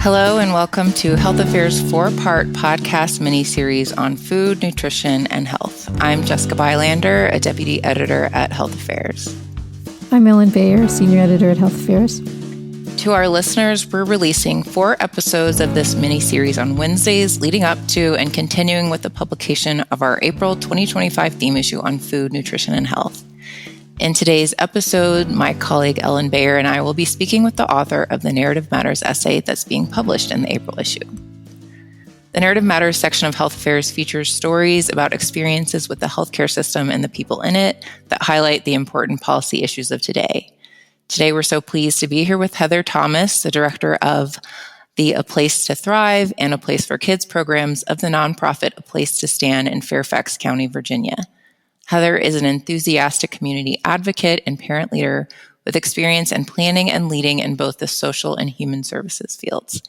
Hello and welcome to Health Affairs 4-part podcast mini-series on food, nutrition, and health. I'm Jessica Bylander, a deputy editor at Health Affairs. I'm Ellen Bayer, senior editor at Health Affairs. To our listeners, we're releasing 4 episodes of this mini-series on Wednesdays leading up to and continuing with the publication of our April 2025 theme issue on food, nutrition, and health. In today's episode, my colleague Ellen Bayer and I will be speaking with the author of the Narrative Matters essay that's being published in the April issue. The Narrative Matters section of Health Affairs features stories about experiences with the healthcare system and the people in it that highlight the important policy issues of today. Today, we're so pleased to be here with Heather Thomas, the director of the A Place to Thrive and A Place for Kids programs of the nonprofit A Place to Stand in Fairfax County, Virginia. Heather is an enthusiastic community advocate and parent leader with experience in planning and leading in both the social and human services fields.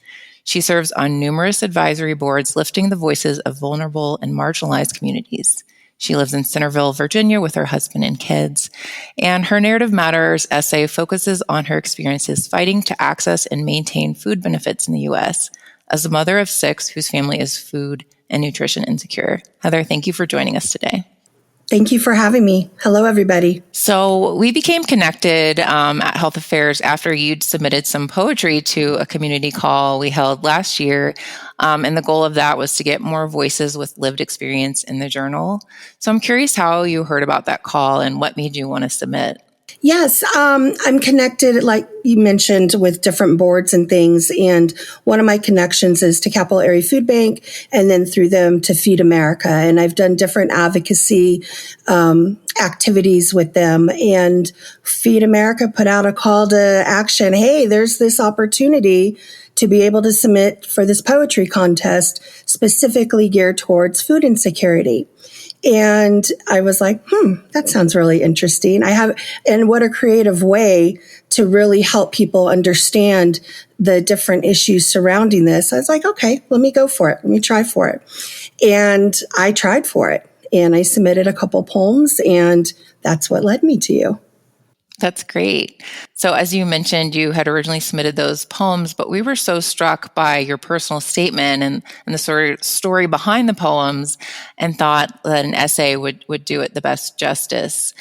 She serves on numerous advisory boards lifting the voices of vulnerable and marginalized communities. She lives in Centerville, Virginia with her husband and kids, and her Narrative Matters essay focuses on her experiences fighting to access and maintain food benefits in the U.S. as a mother of 6 whose family is food and nutrition insecure. Heather, thank you for joining us today. Thank you for having me. Hello, everybody. So we became connected at Health Affairs after you'd submitted some poetry to a community call we held last year. And the goal of that was to get more voices with lived experience in the journal. So I'm curious how you heard about that call and what made you want to submit. Yes, I'm connected, like you mentioned, with different boards and things. And one of my connections is to Capital Area Food Bank, and then through them to Feed America. And I've done different advocacy activities with them. And Feed America put out a call to action. Hey, there's this opportunity to be able to submit for this poetry contest specifically geared towards food insecurity. And I was like, that sounds really interesting. And what a creative way to really help people understand the different issues surrounding this. I was like, okay, let me go for it. Let me try for it. And I tried for it. And I submitted a couple poems, and that's what led me to you. That's great. So as you mentioned, you had originally submitted those poems, but we were so struck by your personal statement and the sort of story behind the poems and thought that an essay would do it the best justice.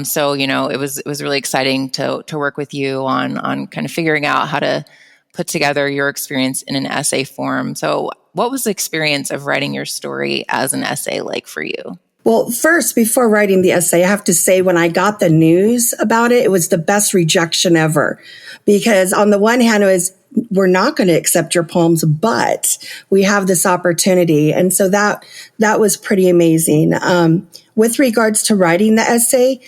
So, it was really exciting to work with you on kind of figuring out how to put together your experience in an essay form. So what was the experience of writing your story as an essay like for you? Well, first, before writing the essay, I have to say when I got the news about it, it was the best rejection ever. Because on the one hand, it was, we're not going to accept your poems, but we have this opportunity. And so that was pretty amazing. With regards to writing the essay,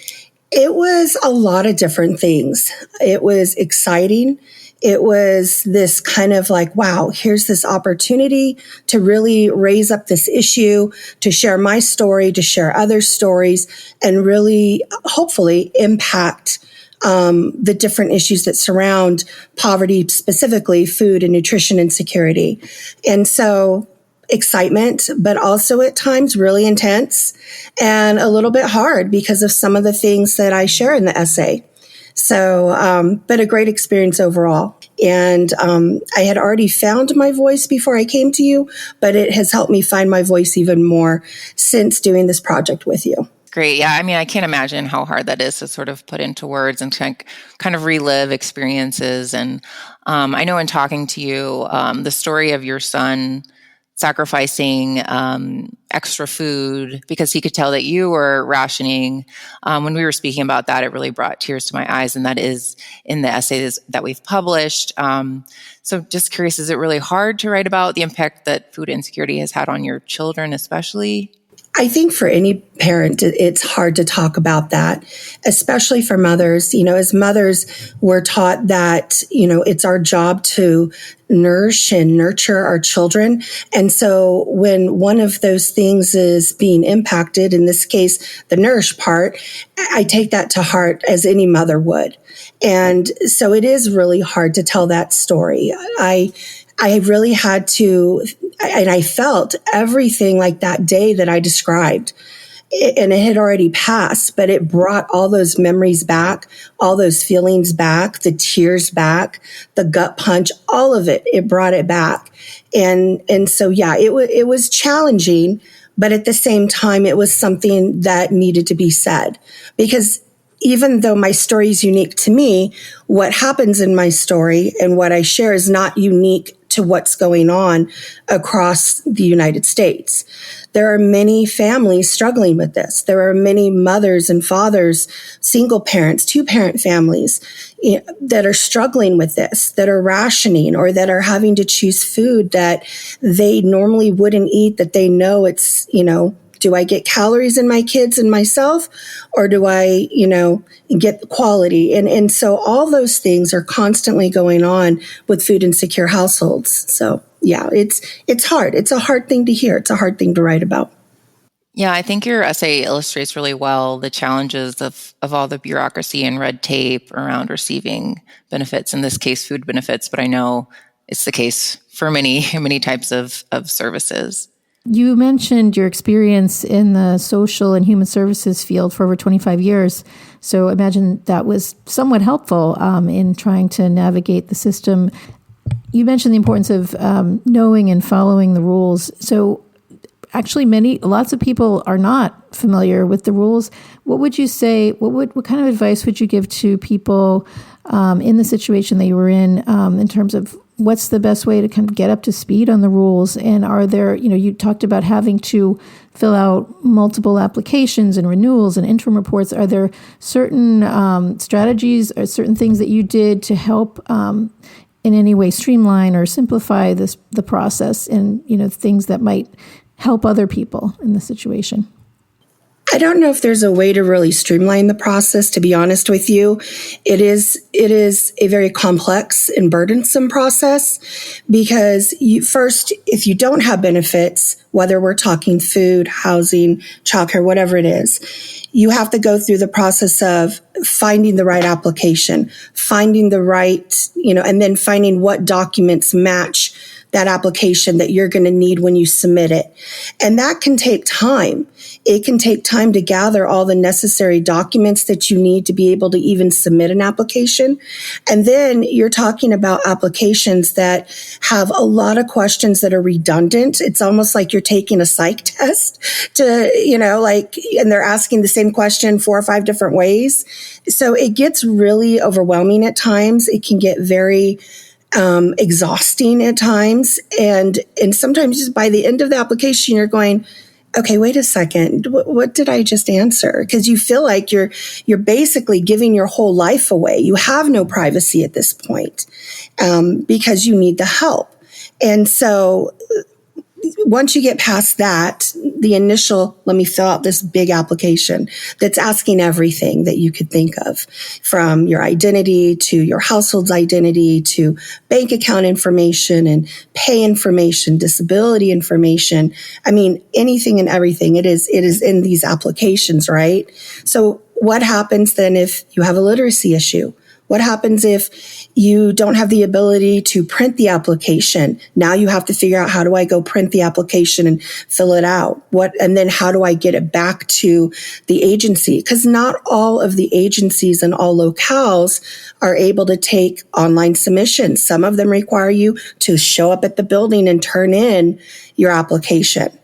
it was a lot of different things. It was exciting. It was this kind of like, wow, here's this opportunity to really raise up this issue, to share my story, to share other stories, and really, hopefully, impact the different issues that surround poverty, specifically food and nutrition insecurity. And so excitement, but also at times really intense and a little bit hard because of some of the things that I share in the essay. So, but a great experience overall. And I had already found my voice before I came to you, but it has helped me find my voice even more since doing this project with you. Great. Yeah. I mean, I can't imagine how hard that is to sort of put into words and kind of relive experiences. And I know in talking to you, the story of your son sacrificing extra food because he could tell that you were rationing. When we were speaking about that, it really brought tears to my eyes, and that is in the essays that we've published. So just curious, is it really hard to write about the impact that food insecurity has had on your children, especially? I think for any parent, it's hard to talk about that, especially for mothers. As mothers, we're taught that, it's our job to nourish and nurture our children. And so when one of those things is being impacted, in this case, the nourish part, I take that to heart as any mother would. And so it is really hard to tell that story. I really had to, and I felt everything like that day that I described. and it had already passed, but it brought all those memories back, all those feelings back, the tears back, the gut punch, all of it. It brought it back. And so, yeah, it was challenging, but at the same time, it was something that needed to be said, because even though my story is unique to me, what happens in my story and what I share is not unique to what's going on across the United States. There are many families struggling with this. There are many mothers and fathers, single parents, two-parent families that are struggling with this, that are rationing or that are having to choose food that they normally wouldn't eat, that they know it's, do I get calories in my kids and myself, or do I, get quality? And so all those things are constantly going on with food insecure households. So yeah, it's hard. It's a hard thing to hear. It's a hard thing to write about. Yeah, I think your essay illustrates really well the challenges of all the bureaucracy and red tape around receiving benefits, in this case, food benefits, but I know it's the case for many, many types of services. You mentioned your experience in the social and human services field for over 25 years. So I imagine that was somewhat helpful in trying to navigate the system. You mentioned the importance of knowing and following the rules. So actually lots of people are not familiar with the rules. What would you say, what kind of advice would you give to people in the situation that you were in terms of what's the best way to kind of get up to speed on the rules? And are there, you talked about having to fill out multiple applications and renewals and interim reports. Are there certain strategies or certain things that you did to help in any way streamline or simplify the process and, things that might help other people in the situation? I don't know if there's a way to really streamline the process, to be honest with you. It is a very complex and burdensome process because if you don't have benefits, whether we're talking food, housing, childcare, whatever it is, you have to go through the process of finding the right application, finding the right, and then finding what documents match that application that you're going to need when you submit it. And that can take time. It can take time to gather all the necessary documents that you need to be able to even submit an application. And then you're talking about applications that have a lot of questions that are redundant. It's almost like you're taking a psych test and they're asking the same question 4 or 5 different ways. So it gets really overwhelming at times. It can get very exhausting at times. And sometimes just by the end of the application, you're going, okay, wait a second. What did I just answer? Because you feel like you're basically giving your whole life away. You have no privacy at this point because you need the help. And so once you get past that, the initial, let me fill out this big application that's asking everything that you could think of, from your identity to your household's identity to bank account information and pay information, disability information. I mean, anything and everything. It is in these applications, right? So what happens then if you have a literacy issue? What happens if you don't have the ability to print the application? Now you have to figure out, how do I go print the application and fill it out? And then how do I get it back to the agency? Because not all of the agencies and all locales are able to take online submissions. Some of them require you to show up at the building and turn in your application.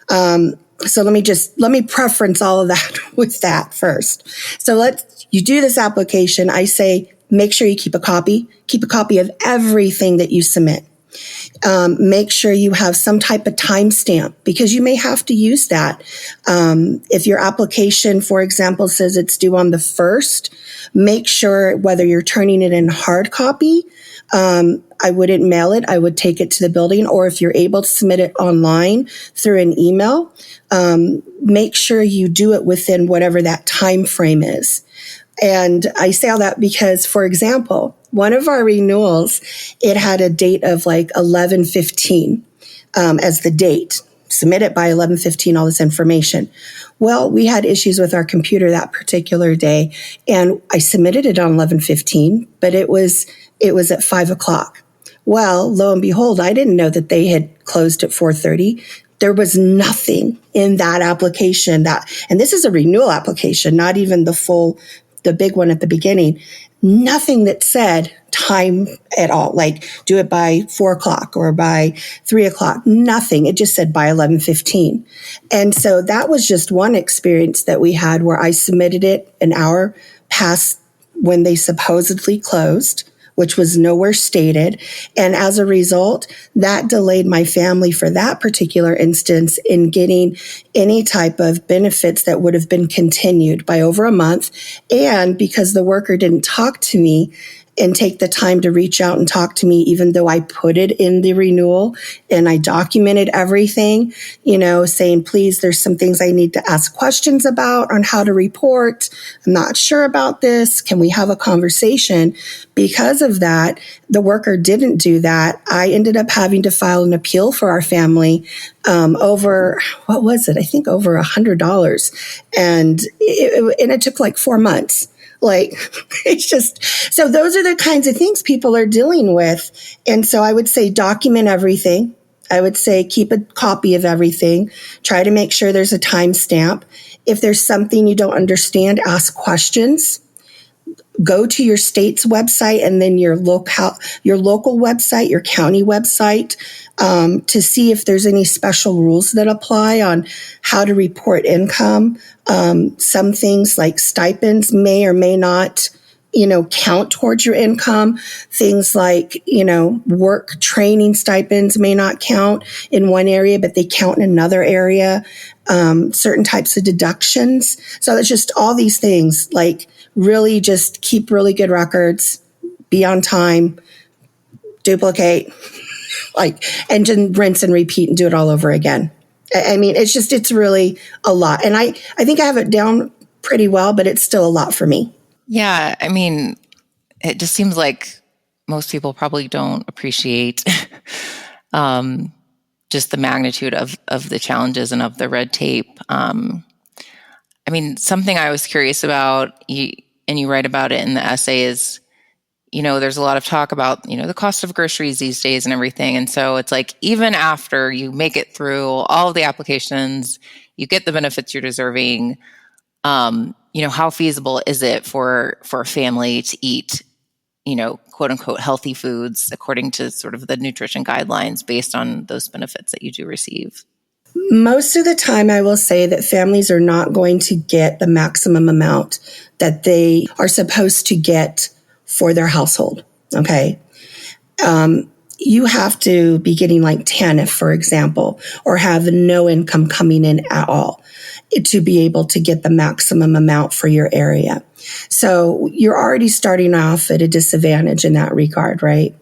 So let me preference all of that with that first. So you do this application. I say, make sure you keep a copy of everything that you submit. Make sure you have some type of timestamp because you may have to use that. If your application, for example, says it's due on the 1st, make sure whether you're turning it in hard copy, I wouldn't mail it. I would take it to the building, or if you're able to submit it online through an email, make sure you do it within whatever that time frame is. And I say all that because, for example, one of our renewals, it had a date of like 11/15 as the date. Submit it by 11/15, all this information. Well, we had issues with our computer that particular day, and I submitted it on 11/15, but it was at 5:00. Well, lo and behold, I didn't know that they had closed at 4:30. There was nothing in that application and this is a renewal application, not even the big one at the beginning, nothing that said time at all, like do it by 4:00 or by 3:00, nothing. It just said by 11:15. And so that was just one experience that we had where I submitted it an hour past when they supposedly closed, which was nowhere stated. And as a result, that delayed my family for that particular instance in getting any type of benefits that would have been continued by over a month. And because the worker didn't talk to me and take the time to reach out and talk to me, even though I put it in the renewal and I documented everything, saying, please, there's some things I need to ask questions about on how to report. I'm not sure about this. Can we have a conversation? Because of that, the worker didn't do that. I ended up having to file an appeal for our family over, what was it? I think over $100. And it took like 4 months. Like, it's just, so those are the kinds of things people are dealing with. And so I would say document everything. I would say keep a copy of everything. Try to make sure there's a timestamp. If there's something you don't understand, ask questions. Go to your state's website and then your local website, your county website, to see if there's any special rules that apply on how to report income. Some things like stipends may or may not, count towards your income. Things like, work training stipends may not count in one area, but they count in another area. Certain types of deductions. So it's just all these things, like really just keep really good records, be on time, duplicate, and just rinse and repeat and do it all over again. I mean, it's really a lot. And I think I have it down pretty well, but it's still a lot for me. Yeah. I mean, it just seems like most people probably don't appreciate just the magnitude of the challenges and of the red tape. I mean, something I was curious about, and you write about it in the essay, is, there's a lot of talk about, the cost of groceries these days and everything. And so it's like, even after you make it through all of the applications, you get the benefits you're deserving, how feasible is it for a family to eat, quote unquote, healthy foods according to sort of the nutrition guidelines based on those benefits that you do receive? Most of the time, I will say that families are not going to get the maximum amount that they are supposed to get for their household. Okay. You have to be getting like TANF, for example, or have no income coming in at all to be able to get the maximum amount for your area. So you're already starting off at a disadvantage in that regard, right?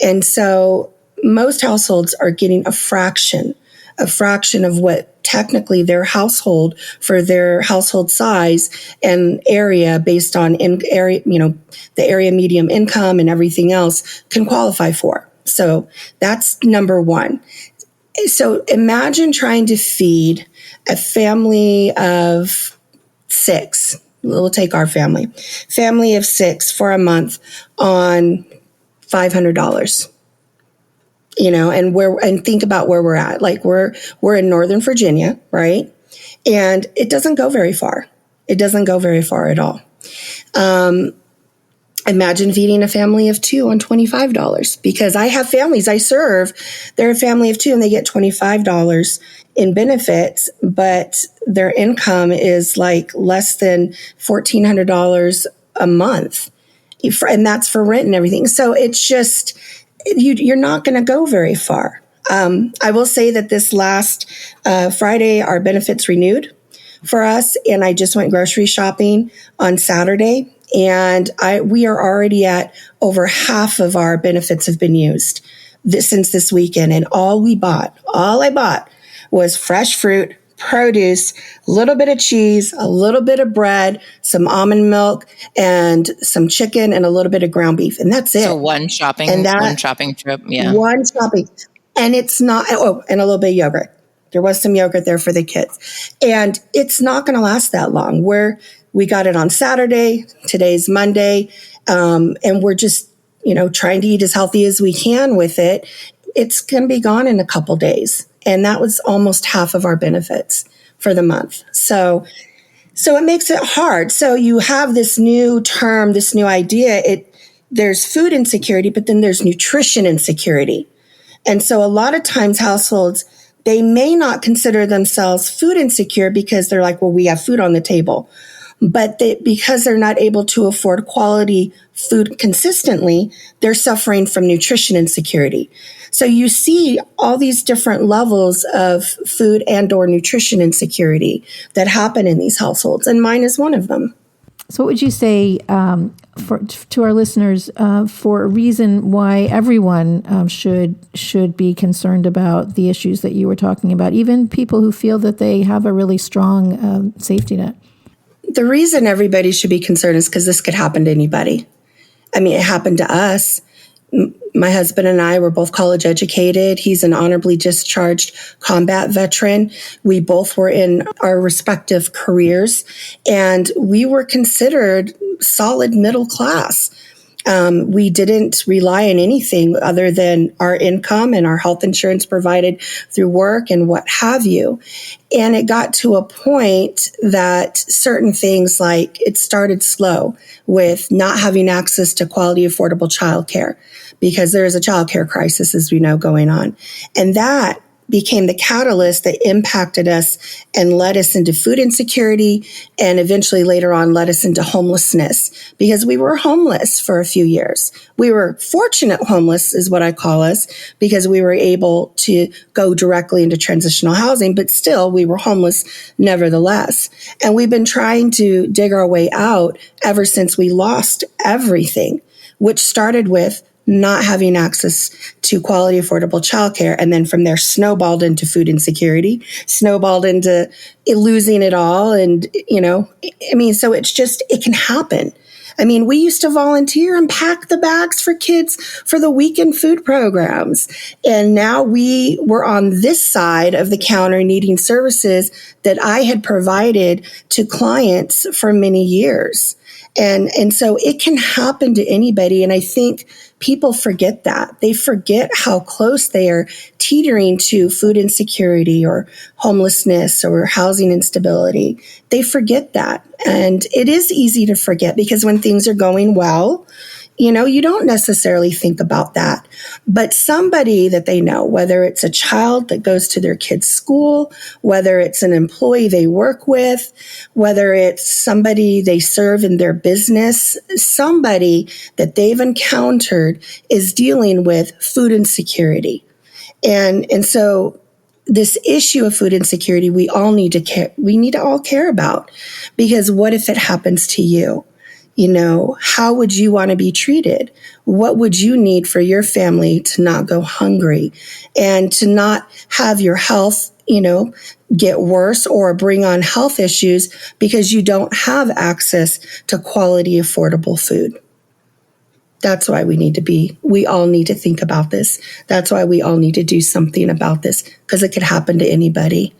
And so most households are getting a fraction of what technically their household, for their household size and area based on the area medium income and everything else can qualify for. So that's number one. So imagine trying to feed a family of 6. We'll take our family of 6 for a month on $500. And think about where we're at. Like we're in Northern Virginia, right? And it doesn't go very far. It doesn't go very far at all. Imagine feeding a family of 2 on $25, because I have families I serve. They're a family of 2 and they get $25 in benefits, but their income is like less than $1,400 a month. And that's for rent and everything. So it's just, you're not going to go very far. I will say that this last Friday, our benefits renewed for us, and I just went grocery shopping on Saturday, and we are already at over half of our benefits have been used since this weekend. And all I bought was fresh fruit, produce, a little bit of cheese, a little bit of bread, some almond milk, and some chicken, and a little bit of ground beef. And that's it. So one shopping trip. Yeah. One shopping. And it's not, and a little bit of yogurt. There was some yogurt there for the kids. And it's not going to last that long. We got it on Saturday. Today's Monday. And we're just, trying to eat as healthy as we can with it. It's going to be gone in a couple days. And that was almost half of our benefits for the month. So it makes it hard. So you have this new term, this new idea. There's food insecurity, but then there's nutrition insecurity. And so a lot of times households, they may not consider themselves food insecure because they're like, well, we have food on the table. But because they're not able to afford quality food consistently, they're suffering from nutrition insecurity. So you see all these different levels of food and or nutrition insecurity that happen in these households, and mine is one of them. So what would you say to our listeners for a reason why everyone should be concerned about the issues that you were talking about, even people who feel that they have a really strong safety net? The reason everybody should be concerned is because this could happen to anybody. I mean, it happened to us. My husband and I were both college educated. He's an honorably discharged combat veteran. We both were in our respective careers, and we were considered solid middle class. We didn't rely on anything other than our income and our health insurance provided through work and what have you. And it got to a point that certain things, like it started slow with not having access to quality, affordable childcare, because there is a childcare crisis, as we know, going on. And that became the catalyst that impacted us and led us into food insecurity, and eventually later on led us into homelessness, because we were homeless for a few years. We were fortunate homeless is what I call us, because we were able to go directly into transitional housing, but still we were homeless nevertheless. And we've been trying to dig our way out ever since we lost everything, which started with not having access to quality, affordable childcare. And then from there, snowballed into food insecurity, snowballed into losing it all. And, so it can happen. I mean, we used to volunteer and pack the bags for kids for the weekend food programs. And now we were on this side of the counter needing services that I had provided to clients for many years. And so it can happen to anybody. And I think people forget that. They forget how close they are teetering to food insecurity or homelessness or housing instability. They forget that. And it is easy to forget, because when things are going well, you don't necessarily think about that. But somebody that they know, whether it's a child that goes to their kid's school, whether it's an employee they work with, whether it's somebody they serve in their business, somebody that they've encountered is dealing with food insecurity. And so this issue of food insecurity, we need to all care about, because what if it happens to you? How would you want to be treated? What would you need for your family to not go hungry and to not have your health, get worse or bring on health issues because you don't have access to quality, affordable food? That's why we all need to think about this. That's why we all need to do something about this, because it could happen to anybody.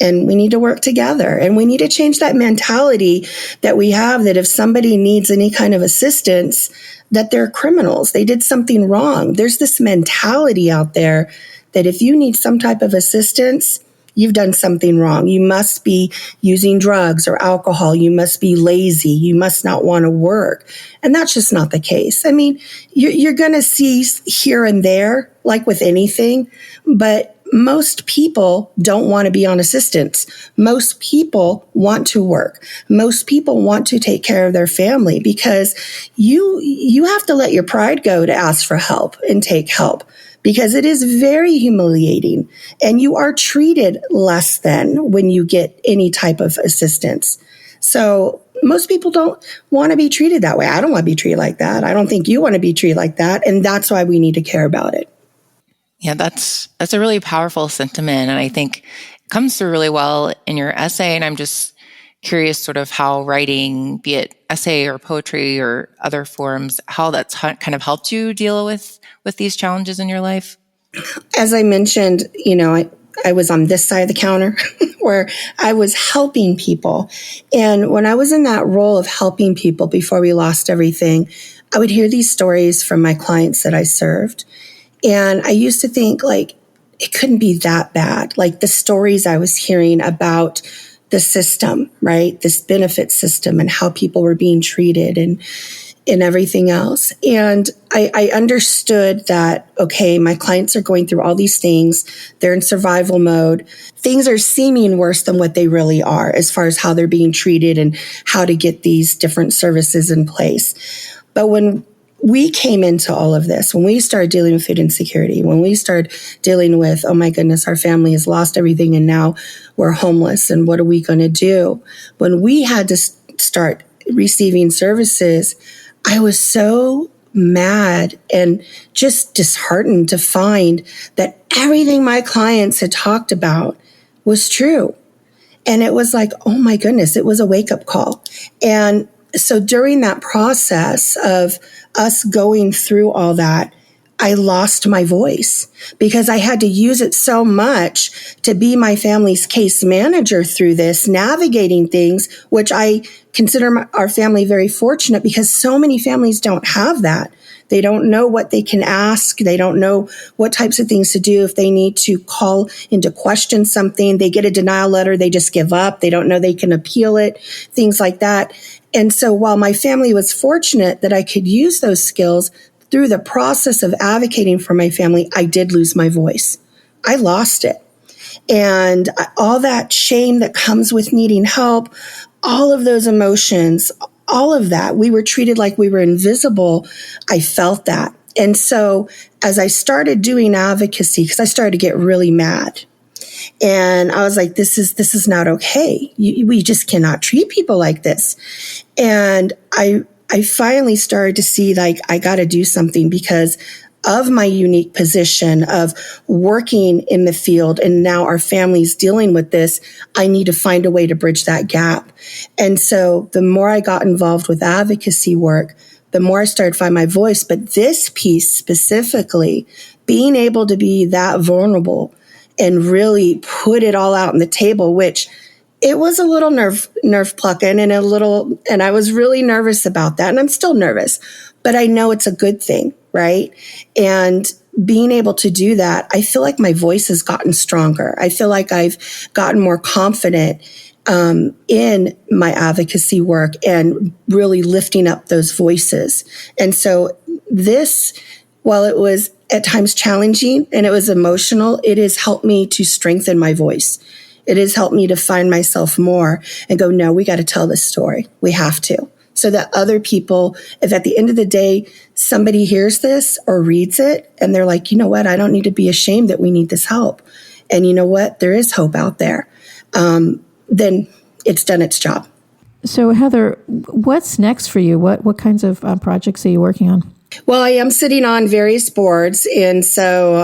And we need to work together, and we need to change that mentality that we have, that if somebody needs any kind of assistance, that they're criminals. They did something wrong. There's this mentality out there that if you need some type of assistance, you've done something wrong. You must be using drugs or alcohol. You must be lazy. You must not want to work. And that's just not the case. I mean, you're going to see here and there, like with anything, but most people don't want to be on assistance. Most people want to work. Most people want to take care of their family, because you have to let your pride go to ask for help and take help, because it is very humiliating, and you are treated less than when you get any type of assistance. So most people don't want to be treated that way. I don't want to be treated like that. I don't think you want to be treated like that. And that's why we need to care about it. Yeah, that's a really powerful sentiment. And I think it comes through really well in your essay. And I'm just curious sort of how writing, be it essay or poetry or other forms, how that's kind of helped you deal with these challenges in your life. As I mentioned, I was on this side of the counter where I was helping people. And when I was in that role of helping people before we lost everything, I would hear these stories from my clients that I served. And I used to think, like, it couldn't be that bad. Like the stories I was hearing about the system, right? This benefit system and how people were being treated and everything else. And I understood that, okay, my clients are going through all these things. They're in survival mode. Things are seeming worse than what they really are as far as how they're being treated and how to get these different services in place. But when we came into all of this, when we started dealing with food insecurity, when we started dealing with, oh my goodness, our family has lost everything and now we're homeless and what are we going to do? When we had to start receiving services, I was so mad and just disheartened to find that everything my clients had talked about was true. And it was like, oh my goodness, it was a wake-up call. And so during that process of us going through all that, I lost my voice because I had to use it so much to be my family's case manager through this, navigating things, which I consider our family very fortunate because so many families don't have that. They don't know what they can ask. They don't know what types of things to do if they need to call into question something. They get a denial letter. They just give up. They don't know they can appeal it, things like that. And so while my family was fortunate that I could use those skills, through the process of advocating for my family, I did lose my voice. I lost it. And all that shame that comes with needing help, all of those emotions, all of that, we were treated like we were invisible. I felt that. And so as I started doing advocacy, because I started to get really mad, and I was like, this is not okay. We just cannot treat people like this. And I finally started to see like, I got to do something because of my unique position of working in the field. And now our family's dealing with this. I need to find a way to bridge that gap. And so the more I got involved with advocacy work, the more I started to find my voice. But this piece specifically, being able to be that vulnerable and really put it all out on the table, which it was a little nerve plucking and and I was really nervous about that. And I'm still nervous, but I know it's a good thing, right? And being able to do that, I feel like my voice has gotten stronger. I feel like I've gotten more confident in my advocacy work and really lifting up those voices. And so this, while it was at times challenging and it was emotional, it has helped me to strengthen my voice. It has helped me to find myself more and go, no, we got to tell this story. We have to. So that other people, if at the end of the day, somebody hears this or reads it and they're like, you know what, I don't need to be ashamed that we need this help. And you know what, there is hope out there. Then it's done its job. So Heather, what's next for you? What kinds of projects are you working on? Well, I am sitting on various boards. And so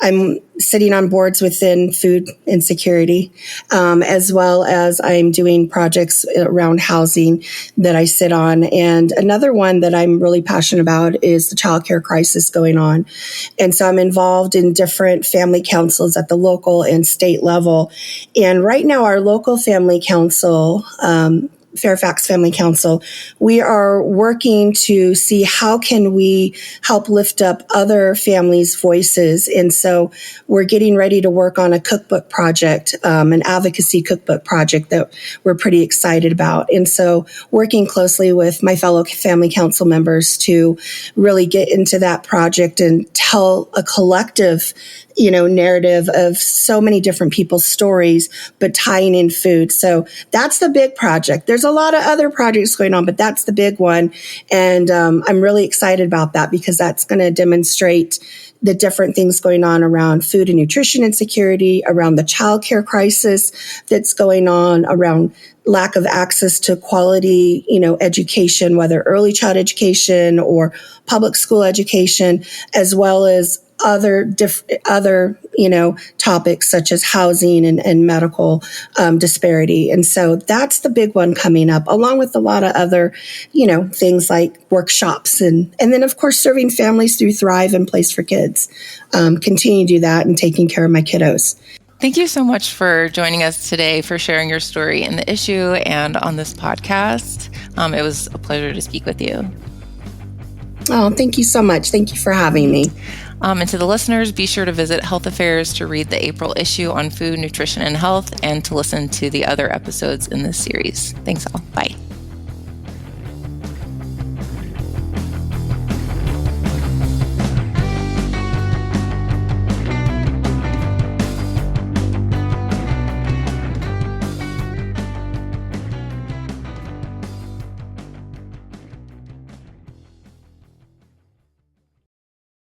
I'm sitting on boards within food insecurity, as well as I'm doing projects around housing that I sit on. And another one that I'm really passionate about is the childcare crisis going on. And so I'm involved in different family councils at the local and state level. And right now, our local family council, Fairfax Family Council, we are working to see how can we help lift up other families' voices. And so we're getting ready to work on a cookbook project, an advocacy cookbook project that we're pretty excited about. And so working closely with my fellow family council members to really get into that project and tell a collective narrative of so many different people's stories, but tying in food. So that's the big project. There's a lot of other projects going on, but that's the big one. And I'm really excited about that because that's going to demonstrate the different things going on around food and nutrition insecurity, around the childcare crisis that's going on, around lack of access to quality, education, whether early child education or public school education, as well as other topics such as housing and medical disparity. And so that's the big one coming up, along with a lot of other, things like workshops and then, of course, serving families through Thrive and Place for Kids. Continue to do that and taking care of my kiddos. Thank you so much for joining us today, for sharing your story in the issue and on this podcast. It was a pleasure to speak with you. Oh, thank you so much. Thank you for having me. And to the listeners, be sure to visit Health Affairs to read the April issue on food, nutrition, and health, and to listen to the other episodes in this series. Thanks all. Bye.